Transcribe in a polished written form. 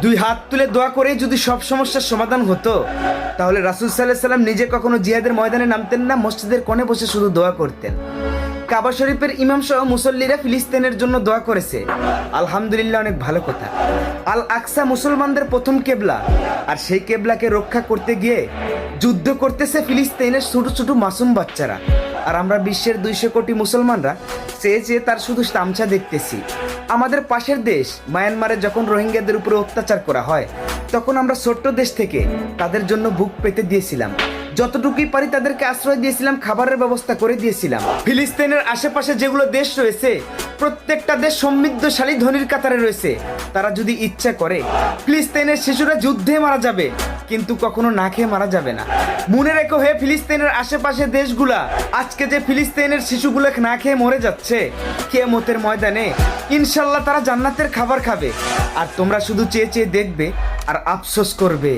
দুই হাত তুলে দোয়া করে যদি সব সমস্যার সমাধান হতো, তাহলে রাসূল সাল্লাল্লাহু আলাইহি সাল্লাম নিজে কখনো জিহাদের ময়দানে নামতেন না, মসজিদের কোণে বসে শুধু দোয়া করতেন। কাবা শরীফের ইমাম সহ মুসল্লিরা ফিলিস্তিনের জন্য দোয়া করেছে, আলহামদুলিল্লাহ, অনেক ভালো কথা। আল আকসা মুসলমানদের প্রথম কেবলা, আর সেই কেবলাকে রক্ষা করতে গিয়ে যুদ্ধ করতেছে ফিলিস্তিনের ছোট ছোট মাসুম বাচ্চারা, আর আমরা বিশ্বের 200 কোটি মুসলমানরা চেয়ে চেয়ে তার শুধু তামসা দেখতেছি। আমাদের পাশের দেশ মায়ানমারে যখন রোহিঙ্গাদের উপরে অত্যাচার করা হয়, তখন আমরা ছোট্ট দেশ থেকে তাদের জন্য বুক পেতে দিয়েছিলাম, যতটুকুই পারি তাদেরকে আশ্রয় দিয়েছিলাম, খাবারের ব্যবস্থা করে দিয়েছিলাম। ফিলিস্তিনের আশেপাশে যেগুলো দেশ রয়েছে, প্রত্যেকটা দেশ সমৃদ্ধশালী ধনীর কাতারে রয়েছে। তারা যদি ইচ্ছা করে, ফিলিস্তিনের শিশুরা যুদ্ধে মারা যাবে, কিন্তু কখনো না খেয়ে মারা যাবে না। মনে রেখো হে ফিলিস্তিনের আশেপাশে দেশগুলা, আজকে যে ফিলিস্তিনের শিশুগুলো না খেয়ে মরে যাচ্ছে, কিয়ামতের ময়দানে ইনশাল্লাহ তারা জান্নাতের খাবার খাবে, আর তোমরা শুধু চেয়ে চেয়ে দেখবে আর আফসোস করবে।